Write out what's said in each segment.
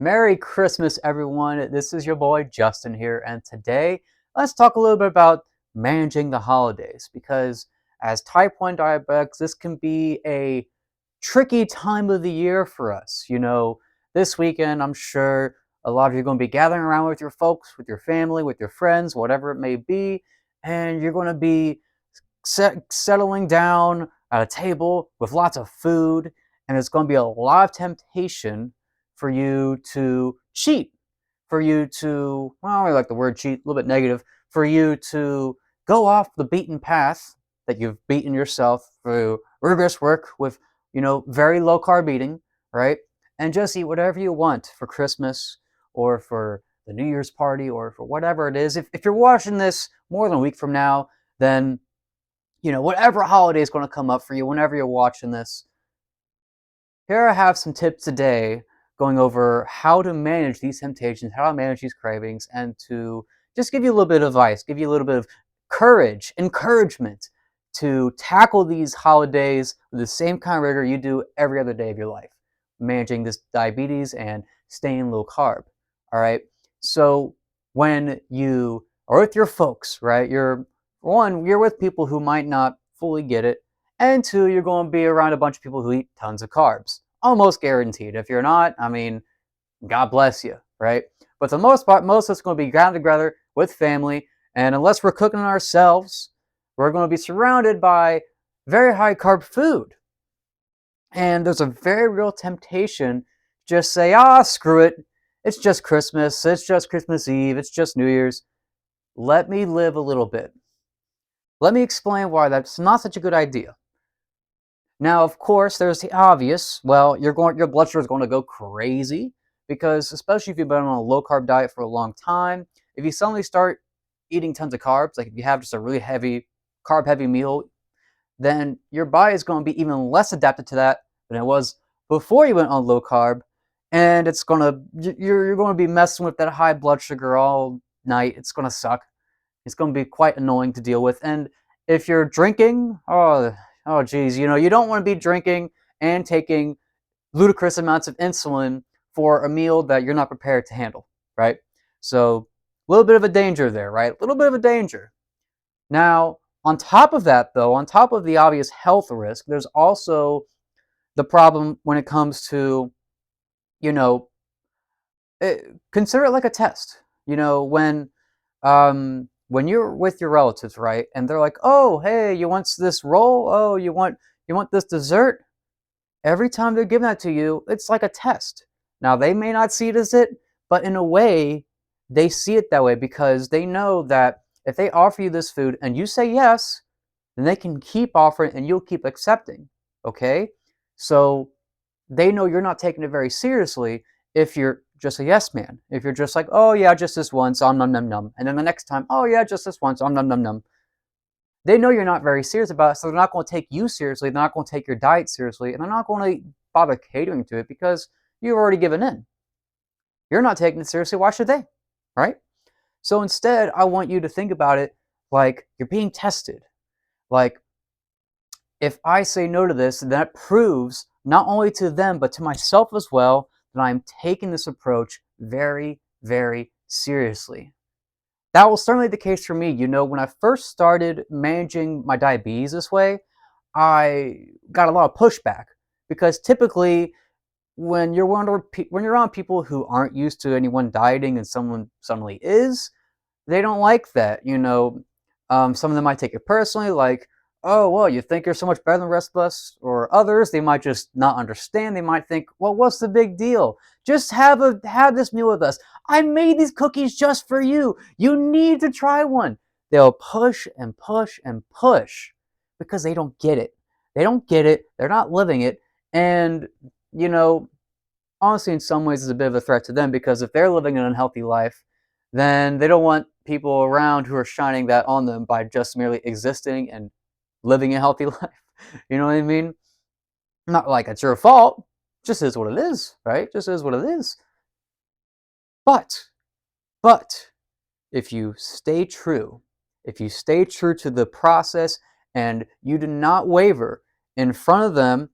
Merry Christmas, everyone. This is your boy Justin here, and today let's talk a little bit about managing the holidays because as type 1 diabetics, this can be a tricky time of the year for us. This weekend, I'm sure a lot of you are going to be gathering around with your folks, with your family, with your friends, whatever it may be, and you're going to be settling down at a table with lots of food, and it's going to be a lot of temptation for you to cheat, for you to, well, I like the word cheat, a little bit negative, for you to go off the beaten path that you've beaten yourself through rigorous work with, very low carb eating, right? And just eat whatever you want for Christmas or for the New Year's party or for whatever it is. If you're watching this more than a week from now, then whatever holiday is going to come up for you whenever you're watching this. Here I have some tips today going over how to manage these temptations, how to manage these cravings, and to just give you a little bit of advice, give you a little bit of courage, encouragement to tackle these holidays with the same kind of rigor you do every other day of your life, managing this diabetes and staying low carb. All right. So when you are with your folks, right, you're with people who might not fully get it, and two, you're going to be around a bunch of people who eat tons of carbs. Almost guaranteed. If you're not, I mean, God bless you, right? But for the most part, most of us are going to be gathered together with family, and unless we're cooking ourselves, we're going to be surrounded by very high carb food. And there's a very real temptation to just say, screw it. It's just Christmas. It's just Christmas Eve. It's just New Year's. Let me live a little bit. Let me explain why that's not such a good idea. Now, of course, there's the obvious. Well, your blood sugar is going to go crazy because, especially if you've been on a low carb diet for a long time, if you suddenly start eating tons of carbs, like if you have just a really carb heavy meal, then your body is going to be even less adapted to that than it was before you went on low carb, and you're going to be messing with that high blood sugar all night. It's going to suck. It's going to be quite annoying to deal with. And if you're drinking, geez, you don't want to be drinking and taking ludicrous amounts of insulin for a meal that you're not prepared to handle, right? So a little bit of a danger there, right? A little bit of a danger. Now, on top of that, though, on top of the obvious health risk, there's also the problem when it comes to, you know, consider it like a test. When you're with your relatives, right, and they're like, "Oh, hey, you want this roll? Oh, you want this dessert?" Every time they're giving that to you, it's like a test. Now they may not see it as it, but in a way, they see it that way because they know that if they offer you this food and you say yes, then they can keep offering and you'll keep accepting. Okay, so they know you're not taking it very seriously if you're just a yes man. If you're just like, oh yeah, just this once, num num num, and then the next time, oh yeah, just this once, num num num. They know you're not very serious about it, so they're not going to take you seriously. They're not going to take your diet seriously, and they're not going to bother catering to it because you've already given in. You're not taking it seriously. Why should they? Right? So instead, I want you to think about it like you're being tested. Like, if I say no to this, that proves not only to them, but to myself as well, that I'm taking this approach very, very seriously. That was certainly the case for me. When I first started managing my diabetes this way, I got a lot of pushback because typically when you're around people who aren't used to anyone dieting and someone suddenly is, they don't like that. Some of them might take it personally, like, oh, well, you think you're so much better than the rest of us, or others, they might just not understand. They might think, well, what's the big deal? Just have this meal with us. I made these cookies just for you. You need to try one. They'll push and push and push because they don't get it. They don't get it. They're not living it. And, you know, honestly, in some ways, it's a bit of a threat to them because if they're living an unhealthy life, then they don't want people around who are shining that on them by just merely existing and living a healthy life. You know what I mean? Not like it's your fault. Just is what it is, right? Just is what it is. But, but, if you stay true, if you stay true to the process and you do not waver in front of them,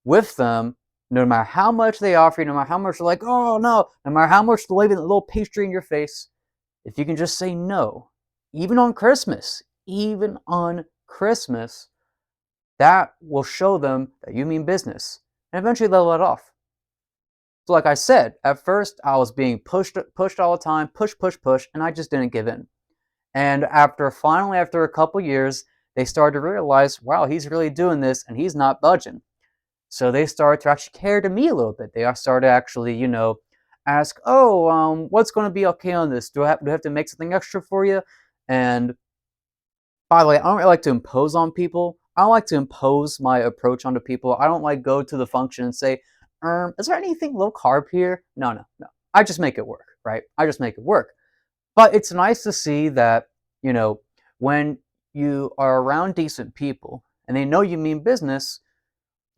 with them, No matter how much they offer you, no matter how much they're like, oh no, no matter how much they're leaving a little pastry in your face, if you can just say no, even on Christmas, that will show them that you mean business. And eventually they'll let off. So like I said, at first I was being pushed all the time, push, and I just didn't give in. And after a couple years, they started to realize, wow, he's really doing this and he's not budging. So they started to actually care to me a little bit. They started to actually, ask, oh, what's going to be okay on this? Do I have to make something extra for you? And by the way, I don't really like to impose on people. I don't like to impose my approach onto people. I don't like go to the function and say, is there anything low carb here? No. I just make it work, right? I just make it work. But it's nice to see that, when you are around decent people and they know you mean business,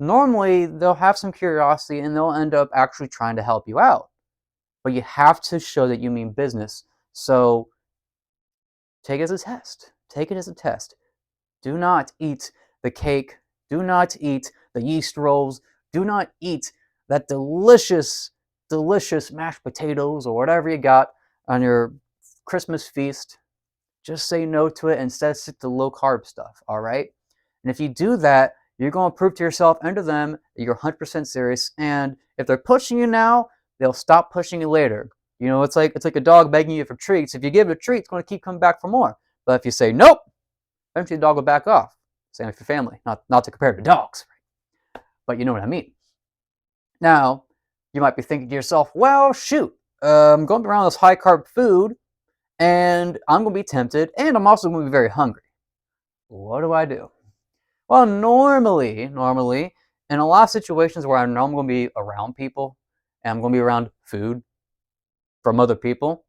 normally they'll have some curiosity and they'll end up actually trying to help you out. But you have to show that you mean business. So take it as a test. Take it as a test. Do not eat the cake. Do not eat the yeast rolls. Do not eat that delicious, delicious mashed potatoes or whatever you got on your Christmas feast. Just say no to it and instead stick to low carb stuff, all right? And if you do that, you're going to prove to yourself and to them that you're 100% serious. And if they're pushing you now, they'll stop pushing you later. It's like a dog begging you for treats. If you give it a treat, it's going to keep coming back for more. But if you say nope, eventually the dog will back off. Same with your family. Not to compare to dogs, but you know what I mean. Now, you might be thinking to yourself, well, shoot, I'm going around this high carb food, and I'm going to be tempted, and I'm also going to be very hungry. What do I do? Well, normally, in a lot of situations where I know I'm going to be around people, and I'm going to be around food from other people,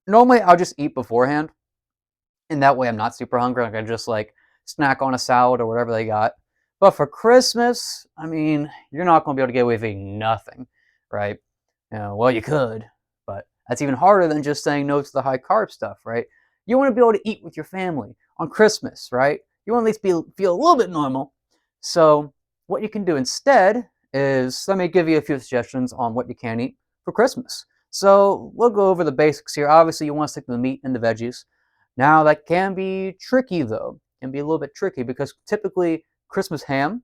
normally I'll just eat beforehand, and that way I'm not super hungry. I can just like snack on a salad or whatever they got. But for Christmas, I mean, you're not going to be able to get away with eating nothing, right? Well, you could, but that's even harder than just saying no to the high carb stuff, right? You want to be able to eat with your family on Christmas, right? You want to at least feel a little bit normal. So what you can do instead is, let me give you a few suggestions on what you can eat for Christmas. So we'll go over the basics here. Obviously, you want to stick to the meat and the veggies. Now, that can be tricky, though. It can be a little bit tricky because typically Christmas ham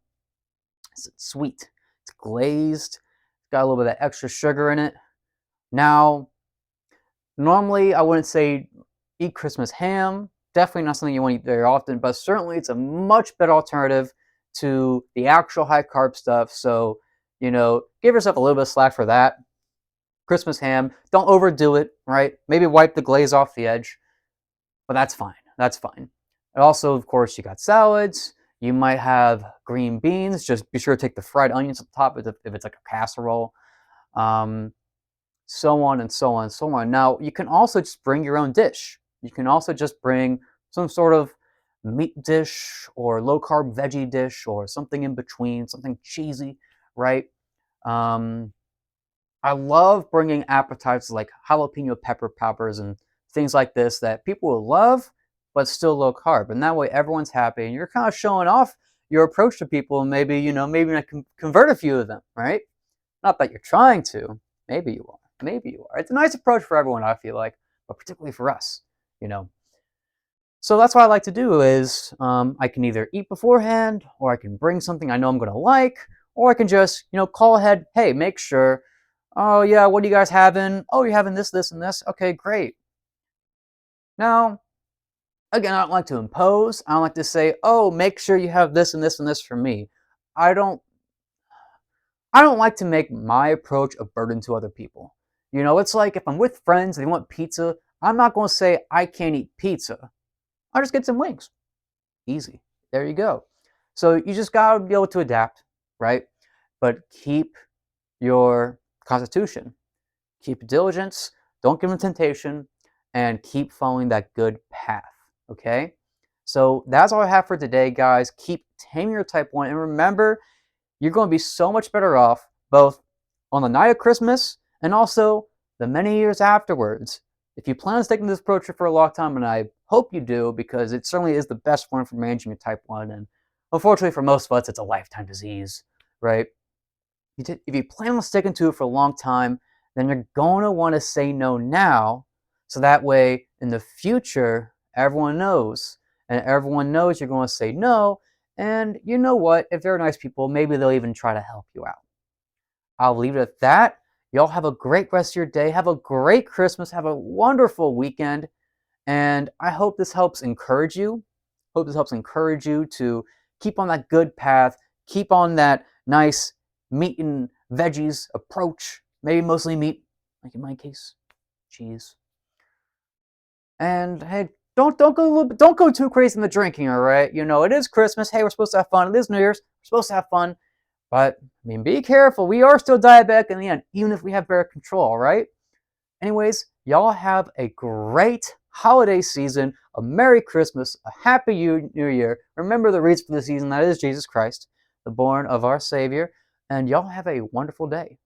is sweet. It's glazed. It's got a little bit of extra sugar in it. Now, normally I wouldn't say eat Christmas ham. Definitely not something you want to eat very often, but certainly it's a much better alternative to the actual high carb stuff. So, give yourself a little bit of slack for that. Christmas ham, don't overdo it, right? Maybe wipe the glaze off the edge. But that's fine. That's fine. And also, of course, you got salads. You might have green beans. Just be sure to take the fried onions on top if it's like a casserole. So on and so on and so on. Now, you can also just bring your own dish. You can also just bring some sort of meat dish or low carb veggie dish or something in between, something cheesy, right? I love bringing appetizers like jalapeno pepper poppers and things like this that people will love, but still low carb. And that way everyone's happy and you're kind of showing off your approach to people and maybe I can convert a few of them, right? Not that you're trying to. Maybe you are. Maybe you are. It's a nice approach for everyone, I feel like, but particularly for us, So that's what I like to do is I can either eat beforehand or I can bring something I know I'm going to like, or I can just, call ahead, hey, make sure. Oh, yeah, what are you guys having? Oh, you're having this, this, and this? Okay, great. Now, again, I don't like to impose. I don't like to say, oh, make sure you have this and this and this for me. I don't like to make my approach a burden to other people. It's like if I'm with friends and they want pizza, I'm not going to say I can't eat pizza. I'll just get some wings. Easy. There you go. So you just got to be able to adapt, right? But keep your constitution. Keep diligence, don't give them temptation, and keep following that good path, okay? So that's all I have for today, guys. Keep taming your type 1, and remember, you're going to be so much better off both on the night of Christmas and also the many years afterwards. If you plan on sticking to this approach for a long time, and I hope you do, because it certainly is the best one for managing your type 1, and unfortunately for most of us, it's a lifetime disease, right? if you plan on sticking to it for a long time, then you're going to want to say no now, so that way in the future everyone knows, and everyone knows you're going to say no. And you know what? If they're nice people, maybe they'll even try to help you out. I'll leave it at that. Y'all have a great rest of your day. Have a great Christmas. Have a wonderful weekend. And I hope this helps encourage you. Hope this helps encourage you to keep on that good path. Keep on that nice meat and veggies approach. Maybe mostly meat, like in my case, cheese. And hey, don't go too crazy in the drinking. All right, you know it is Christmas. Hey, we're supposed to have fun. It is New Year's. We're supposed to have fun. But I mean, be careful. We are still diabetic in the end, even if we have better control. All right. Anyways, y'all have a great holiday season, a Merry Christmas, a Happy New Year. Remember the reason for the season, that is Jesus Christ, the born of our Savior. And y'all have a wonderful day.